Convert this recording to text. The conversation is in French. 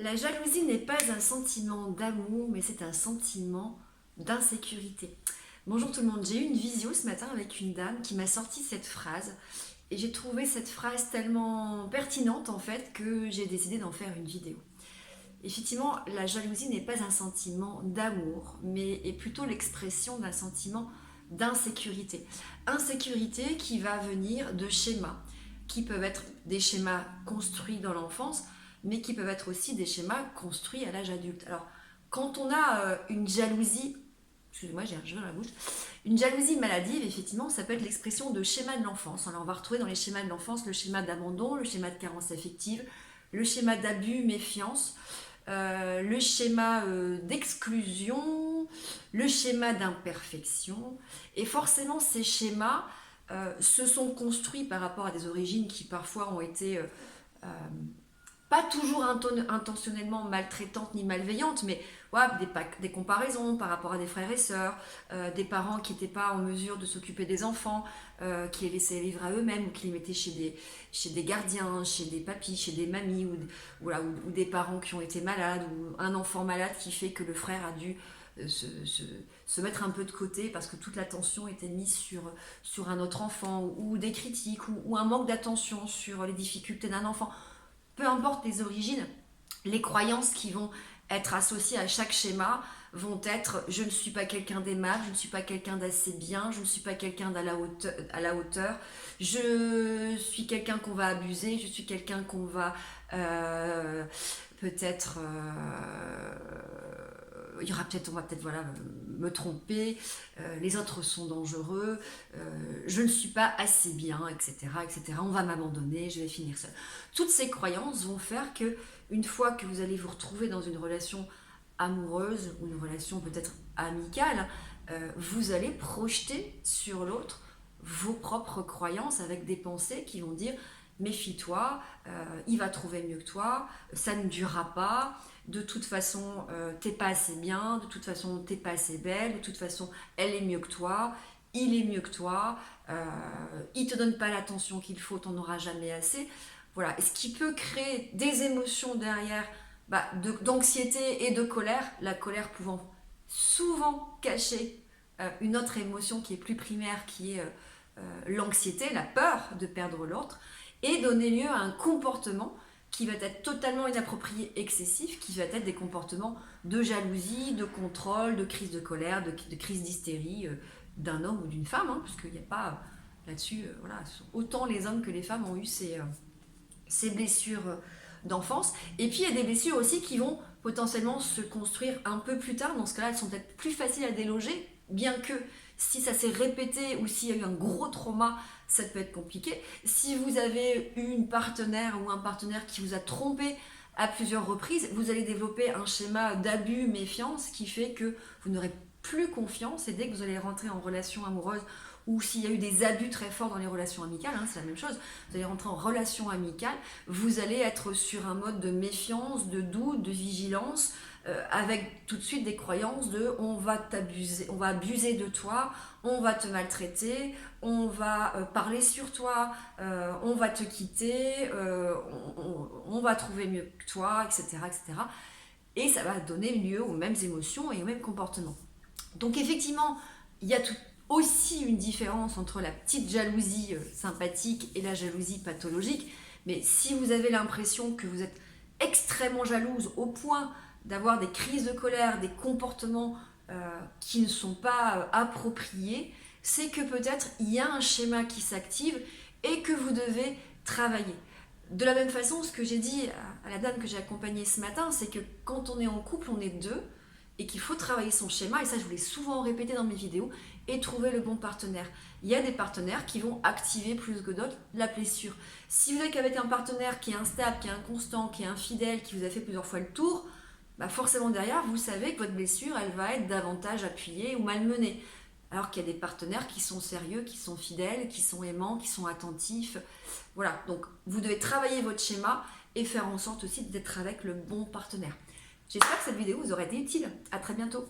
La jalousie n'est pas un sentiment d'amour, mais c'est un sentiment d'insécurité. Bonjour tout le monde, j'ai eu une visio ce matin avec une dame qui m'a sorti cette phrase et j'ai trouvé cette phrase tellement pertinente en fait que j'ai décidé d'en faire une vidéo. Effectivement, la jalousie n'est pas un sentiment d'amour, mais est plutôt l'expression d'un sentiment d'insécurité. Insécurité qui va venir de schémas, qui peuvent être des schémas construits dans l'enfance, mais qui peuvent être aussi des schémas construits à l'âge adulte. Alors, quand on a une jalousie, excusez-moi, j'ai un cheveu dans la bouche, une jalousie maladive, effectivement, ça peut être l'expression de schémas de l'enfance. Alors, on va retrouver dans les schémas de l'enfance le schéma d'abandon, le schéma de carence affective, le schéma d'abus, méfiance, le schéma d'exclusion, le schéma d'imperfection. Et forcément, ces schémas se sont construits par rapport à des origines qui parfois ont été pas toujours intentionnellement maltraitantes ni malveillantes, mais ouais, des comparaisons par rapport à des frères et sœurs, des parents qui n'étaient pas en mesure de s'occuper des enfants, qui les laissaient vivre à eux-mêmes, ou qui les mettaient chez des gardiens, chez des papis, chez des mamies, ou des parents qui ont été malades, ou un enfant malade qui fait que le frère a dû se mettre un peu de côté parce que toute l'attention était mise sur un autre enfant, ou des critiques, ou un manque d'attention sur les difficultés d'un enfant. Peu importe les origines, les croyances qui vont être associées à chaque schéma vont être: je ne suis pas quelqu'un d'aimable, je ne suis pas quelqu'un d'assez bien, je ne suis pas quelqu'un à la hauteur, je suis quelqu'un qu'on va abuser, je suis quelqu'un qu'on va peut-être... on va peut-être voilà, me tromper, les autres sont dangereux, je ne suis pas assez bien, etc. On va m'abandonner, je vais finir seule. Toutes ces croyances vont faire que, une fois que vous allez vous retrouver dans une relation amoureuse ou une relation peut-être amicale, vous allez projeter sur l'autre vos propres croyances avec des pensées qui vont dire: méfie-toi, il va trouver mieux que toi, ça ne durera pas, de toute façon t'es pas assez bien, de toute façon t'es pas assez belle, de toute façon elle est mieux que toi, il est mieux que toi, il te donne pas l'attention qu'il faut, t'en auras jamais assez. Voilà, et ce qui peut créer des émotions derrière, d'anxiété et de colère, la colère pouvant souvent cacher une autre émotion qui est plus primaire, qui est l'anxiété, la peur de perdre l'autre, et donner lieu à un comportement qui va être totalement inapproprié, excessif, qui va être des comportements de jalousie, de contrôle, de crise de colère, de crise d'hystérie d'un homme ou d'une femme, hein, parce qu'il n'y a pas là-dessus, voilà, autant les hommes que les femmes ont eu ces blessures d'enfance. Et puis il y a des blessures aussi qui vont potentiellement se construire un peu plus tard. Dans ce cas-là, elles sont peut-être plus faciles à déloger, bien que si ça s'est répété ou s'il y a eu un gros trauma, ça peut être compliqué. Si vous avez eu une partenaire ou un partenaire qui vous a trompé à plusieurs reprises, vous allez développer un schéma d'abus, méfiance, qui fait que vous n'aurez plus confiance, et dès que vous allez rentrer en relation amoureuse, ou s'il y a eu des abus très forts dans les relations amicales, hein, c'est la même chose, vous allez rentrer en relation amicale, vous allez être sur un mode de méfiance, de doute, de vigilance, avec tout de suite des croyances de: on va t'abuser, on va abuser de toi, on va te maltraiter, on va parler sur toi, on va te quitter, on va trouver mieux que toi, etc. Et ça va donner lieu aux mêmes émotions et aux mêmes comportements. Donc effectivement, il y a aussi une différence entre la petite jalousie sympathique et la jalousie pathologique. Mais si vous avez l'impression que vous êtes extrêmement jalouse au point d'avoir des crises de colère, des comportements qui ne sont pas appropriés, c'est que peut-être il y a un schéma qui s'active et que vous devez travailler. De la même façon, ce que j'ai dit à la dame que j'ai accompagnée ce matin, c'est que quand on est en couple, on est deux, et qu'il faut travailler son schéma, et ça je vous l'ai souvent répété dans mes vidéos, et trouver le bon partenaire. Il y a des partenaires qui vont activer plus que d'autres la blessure. Si vous êtes avec un partenaire qui est instable, qui est inconstant, qui est infidèle, qui vous a fait plusieurs fois le tour, forcément derrière, vous savez que votre blessure, elle va être davantage appuyée ou malmenée. Alors qu'il y a des partenaires qui sont sérieux, qui sont fidèles, qui sont aimants, qui sont attentifs. Voilà, donc vous devez travailler votre schéma et faire en sorte aussi d'être avec le bon partenaire. J'espère que cette vidéo vous aura été utile. À très bientôt.